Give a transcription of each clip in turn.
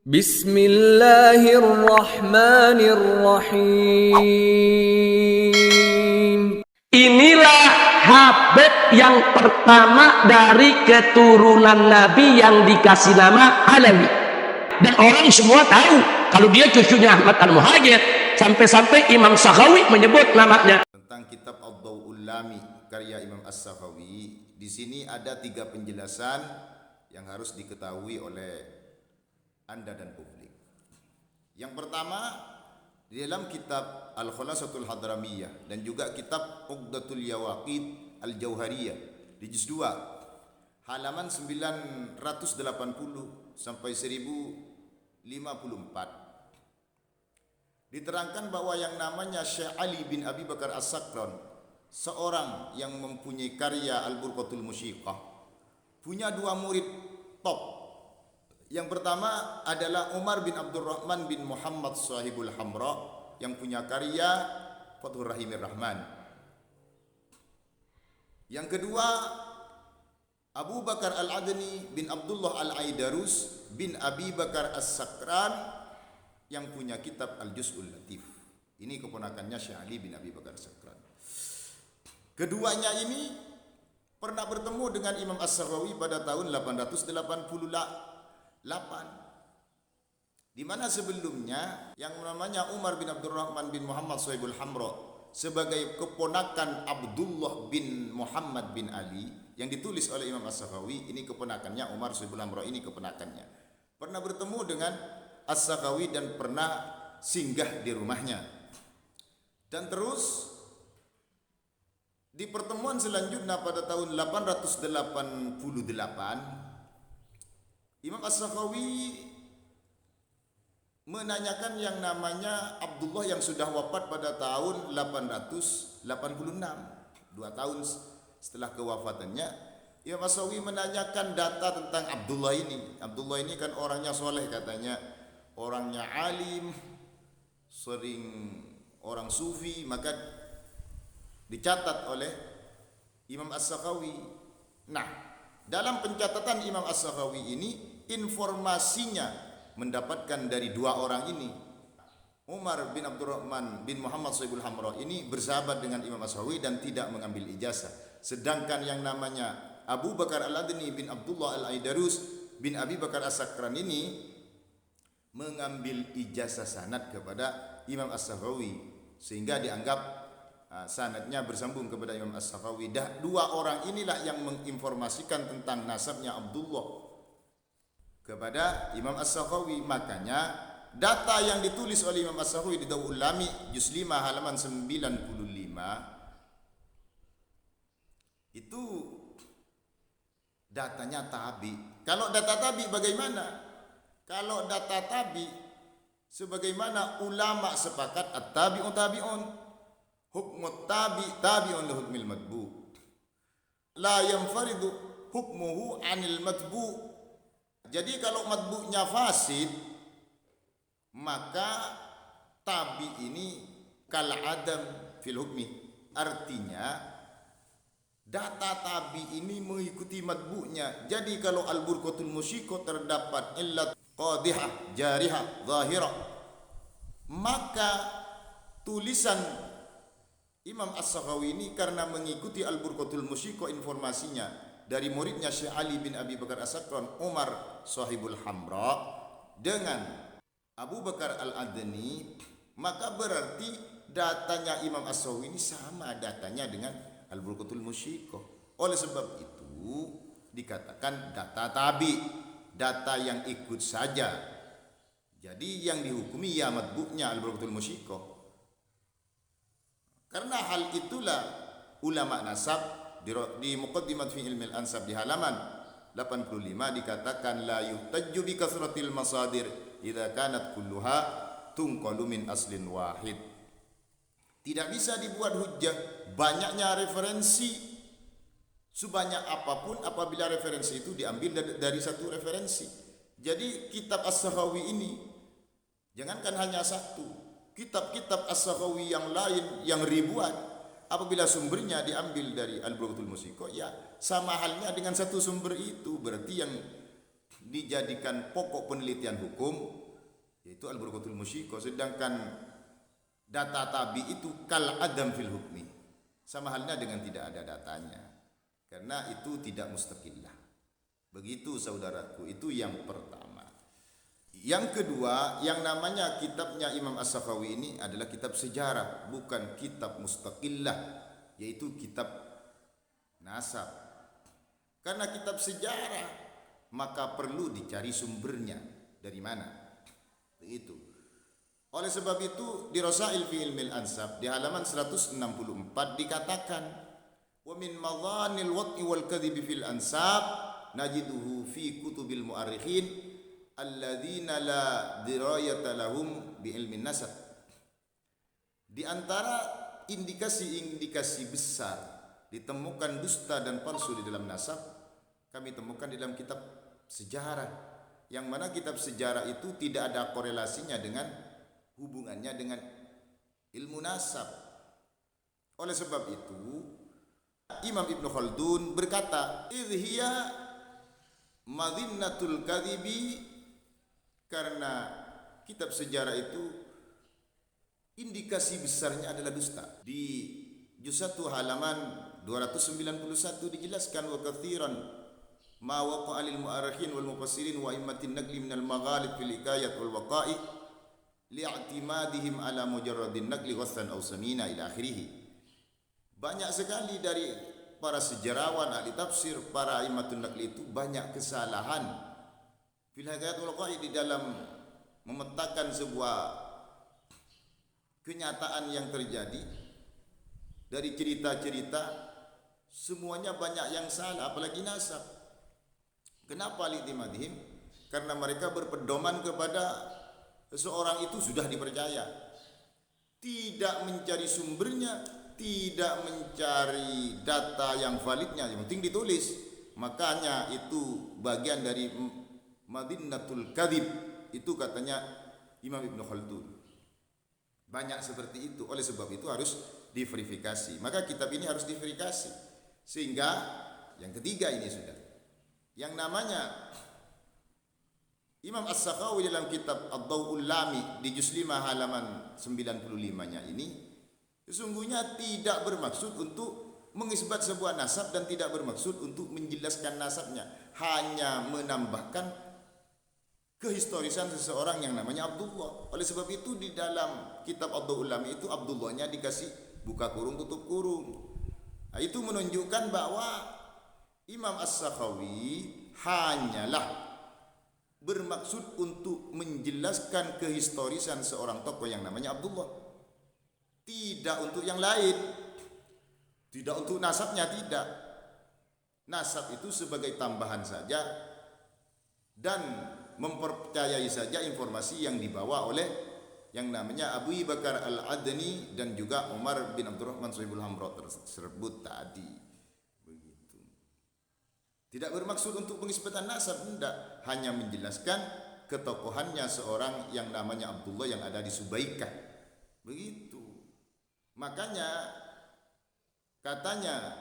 Bismillahirrahmanirrahim. Inilah Habib yang pertama dari keturunan Nabi yang dikasih nama Alawi. Dan orang semua tahu kalau dia cucunya Ahmad Al-Muhajir. Sampai-sampai Imam Sakhawi menyebut namanya. Tentang kitab Ad-Daw'ul Lami karya Imam As-Sakhawi, di sini ada 3 penjelasan yang harus diketahui oleh Anda dan publik. Yang pertama, di dalam kitab Al-Khulasatul Hadramiyah dan juga kitab Uqdatul Yawaqid Al-Jauhariyah di juz 2 halaman 980 sampai 1054 diterangkan bahwa yang namanya Syekh Ali bin Abi Bakar As-Sakran, seorang yang mempunyai karya Al-Burqatul Musyiqah, punya 2 murid top. Yang pertama adalah Umar bin Abdurrahman bin Muhammad Sahibul Hamra yang punya karya Fathur Rahimir Rahman. Yang kedua Abu Bakar Al-Adni bin Abdullah Al-Aidarus bin Abi Bakar As-Sakran yang punya kitab Al-Juz'ul Latif. Ini keponakannya Syekh Ali bin Abi Bakar As-Sakran. Keduanya ini pernah bertemu dengan Imam As-Sakhawi pada tahun 888, di mana sebelumnya yang namanya Umar bin Abdurrahman bin Muhammad Sahibul Hamra sebagai keponakan Abdullah bin Muhammad bin Ali yang ditulis oleh Imam As-Sakhawi, ini keponakannya Umar Sahibul Hamra, ini keponakannya, pernah bertemu dengan As-Sakhawi dan pernah singgah di rumahnya. Dan terus di pertemuan selanjutnya pada tahun 888 Imam As-Sakhawi menanyakan yang namanya Abdullah yang sudah wafat pada tahun 886, 2 tahun setelah kewafatannya. Imam As-Sakhawi menanyakan data tentang Abdullah ini. Abdullah ini kan orangnya soleh katanya, orangnya alim, sering orang sufi, maka dicatat oleh Imam As-Sakhawi. Nah, dalam pencatatan Imam As-Sakhawi ini, informasinya mendapatkan dari 2 orang ini. Umar bin Abdurrahman bin Muhammad Sahibul Hamra ini bersahabat dengan Imam As-Sakhawi dan tidak mengambil ijazah. Sedangkan yang namanya Abu Bakar Al-Adni bin Abdullah Al-Aidarus bin Abi Bakar As-Sakran ini mengambil ijazah sanad kepada Imam As-Sakhawi, sehingga dianggap sanadnya bersambung kepada Imam As-Sakhawi. 2 orang inilah yang menginformasikan tentang nasabnya Abdullah kepada Imam As-Sakhawi. Makanya data yang ditulis oleh Imam As-Sakhawi di Daw'ul Lami juz 5 halaman 95 itu datanya tabi. Kalau data tabi bagaimana? Kalau data tabi, sebagaimana ulama sepakat at-tabi'un tabi'un, hukmut tabi tabi'un li hukmil matbu, la yanfaridu hukmuhu anil matbu. Jadi kalau matbu'nya fasid, maka tabi ini kal adam fil hukmi. Artinya data tabi ini mengikuti matbu'nya. Jadi kalau Al-Burqatul Musyiqah terdapat illat qadihah, jarihah, zahirah, maka tulisan Imam As-Sakhawi ini karena mengikuti Al-Burqatul Musyiqah informasinya dari muridnya Syekh Ali bin Abi Bakar As-Sakran, Umar Sahibul Hamra dengan Abu Bakar Al-Adni, maka berarti datanya Imam As-Sakhawi ini sama datanya dengan Al-Burqatul Musyiqah. Oleh sebab itu dikatakan data tabi, data yang ikut saja. Jadi yang dihukumi ya matbu'nya Al-Burqatul Musyiqah. Karena hal itulah ulama nasab di Muqaddimat fi Ilmi Al-Ansab di halaman 85 dikatakan la yuhtajju bi kasratil masadir idza kanat kulluha tunqalu min aslin wahid. Tidak bisa dibuat hujjah banyaknya referensi sebanyak apapun apabila referensi itu diambil dari satu referensi. Jadi kitab As-Sakhawi ini jangankan hanya satu, kitab-kitab As-Sakhawi yang lain yang ribuan, apabila sumbernya diambil dari Al-Burqatul Musyiqah, ya sama halnya dengan satu sumber itu. Berarti yang dijadikan pokok penelitian hukum, yaitu al-burqatul musyiko, sedangkan data tabi itu kal adam fil hukmi, sama halnya dengan tidak ada datanya, karena itu tidak mustaqillah. Begitu saudaraku, itu yang pertama. Yang kedua, yang namanya kitabnya Imam As-Sakhawi ini adalah kitab sejarah, bukan kitab mustaqillah, yaitu kitab nasab. Karena kitab sejarah, maka perlu dicari sumbernya dari mana. Begitu. Oleh sebab itu di Rasail fi Ilmil Ansab di halaman 164 dikatakan, wa min madhanil wad'i wal kadhibi fil ansab najiduhu fi kutubil mu'arrikhin alladzina la dirayata lahum bi ilmin nasab. Di antara indikasi-indikasi besar ditemukan dusta dan palsu di dalam nasab, kami temukan di dalam kitab sejarah, yang mana kitab sejarah itu tidak ada korelasinya dengan hubungannya dengan ilmu nasab. Oleh sebab itu Imam Ibn Khaldun berkata, idhiya madhinnatul kadhibi, karena kitab sejarah itu indikasi besarnya adalah dusta. Di juz 1 halaman 291 dijelaskan, wa katsiran ma waqa'a lil mu'arrikhin wal mufassirin wa immatin naqli minal maghalib fil hikayat wal waqa'i li'timadihim ala mujarradin naqli ghassan aw samina ila akhirih. Banyak sekali dari para sejarawan, ahli tafsir, para immatun naqli itu banyak kesalahan fil hikayat wal waqa'i, di dalam memetakan sebuah kenyataan yang terjadi dari cerita-cerita, semuanya banyak yang salah, apalagi nasab. Kenapa li'timadihim? Karena mereka berpedoman kepada seseorang itu sudah dipercaya, tidak mencari sumbernya, tidak mencari data yang validnya, yang penting ditulis. Makanya itu bagian dari madinnatul kadhib, itu katanya Imam Ibn Khaldun. Banyak seperti itu. Oleh sebab itu harus diverifikasi. Maka kitab ini harus diverifikasi. Sehingga yang ketiga ini sudah, yang namanya Imam As-Sakhawi dalam kitab Ad-Daw'ul Lami di juz 5 halaman 95-nya ini sesungguhnya tidak bermaksud untuk mengisbat sebuah nasab dan tidak bermaksud untuk menjelaskan nasabnya, hanya menambahkan kehistorisan seseorang yang namanya Abdullah. Oleh sebab itu di dalam kitab Ad-Daw'ul Lami itu Abdullahnya dikasih buka kurung tutup kurung. Nah, itu menunjukkan bahwa Imam As-Sakhawi hanyalah bermaksud untuk menjelaskan kehistorisan seorang tokoh yang namanya Abdullah, tidak untuk yang lain, tidak untuk nasabnya, tidak. Nasab itu sebagai tambahan saja dan mempercayai saja informasi yang dibawa oleh yang namanya Abu Bakar Al-Adni dan juga Umar bin Abdurrahman Sahibul Hamra tersebut tadi. Begitu. Tidak bermaksud untuk pengisbatan nasab, tidak, hanya menjelaskan ketokohannya seorang yang namanya Abdullah yang ada di Subaika. Begitu. Makanya katanya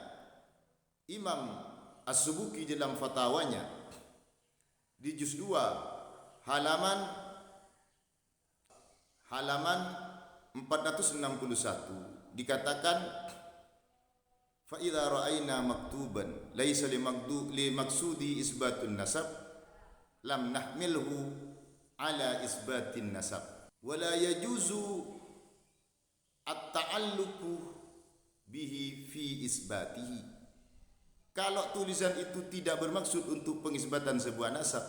Imam As-Subuki dalam fatwanya di juz 2 halaman 461 dikatakan, fa idza ra'ayna maktuban laisa li maksudi isbatun nasab lam nahmilhu ala isbatin nasab wala yajuzu at-ta'alluqu bihi fi isbatihi. Kalau tulisan itu tidak bermaksud untuk pengisbatan sebuah nasab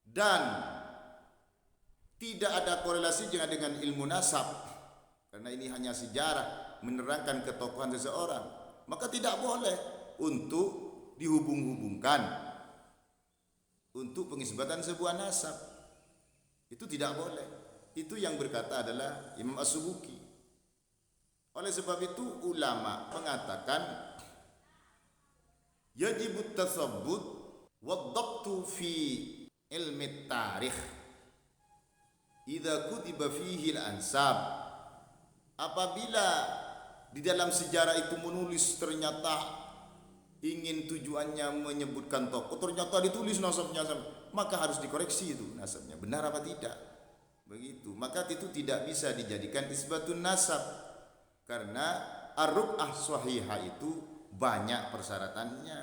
dan tidak ada korelasinya dengan ilmu nasab, karena ini hanya sejarah menerangkan ketokohan seseorang, maka tidak boleh untuk dihubung-hubungkan untuk pengisbatan sebuah nasab. Itu tidak boleh. Itu yang berkata adalah Imam As-Subuki. Oleh sebab itu ulama mengatakan yajibut tasabbut wadabtu fi ilmi tarikh idza kutiba fihi al-ansab. Apabila di dalam sejarah itu menulis ternyata ingin tujuannya menyebutkan tokoh, ternyata ditulis nasabnya, maka harus dikoreksi itu nasabnya, benar apa tidak. Begitu, maka itu tidak bisa dijadikan isbatun nasab, karena ar-ru'ah sahihah itu banyak persyaratannya.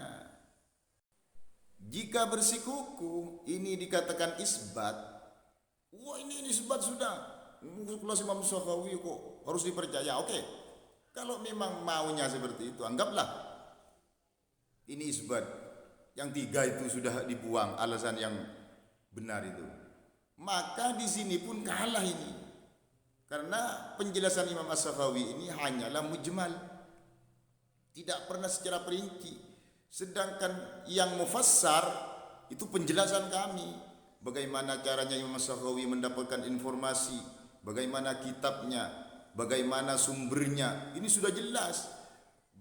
Jika bersikuku ini dikatakan isbat, wah ini isbat sudah, kelas Imam Sakhawi kok harus dipercaya. Oke, kalau memang maunya seperti itu, anggaplah ini isbat, yang 3 itu sudah dibuang alasan yang benar itu. Maka di sini pun kalah ini, karena penjelasan Imam As-Sakhawi ini hanyalah mujmal, tidak pernah secara perinci. Sedangkan yang mufassar itu penjelasan kami, bagaimana caranya Imam As-Sakhawi mendapatkan informasi, bagaimana kitabnya, bagaimana sumbernya. Ini sudah jelas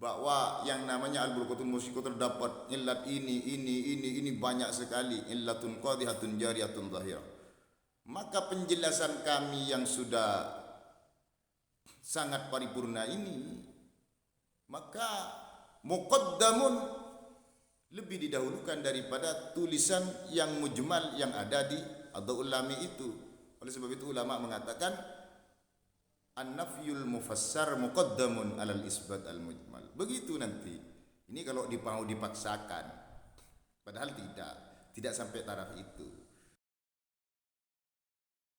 bahwa yang namanya al-burqatul musiqah terdapat illat ini banyak sekali, illatun qadihatun jariyatun zahirah. Maka penjelasan kami yang sudah sangat paripurna ini, maka muqaddamun lebih didahulukan daripada tulisan yang mujmal yang ada di Adwaul Lami itu. Oleh sebab itu ulama mengatakan an-nafyul mufassar muqaddamun alal isbat al-mujmal. Begitu nanti. Ini kalau mau dipaksakan. Padahal tidak sampai taraf itu.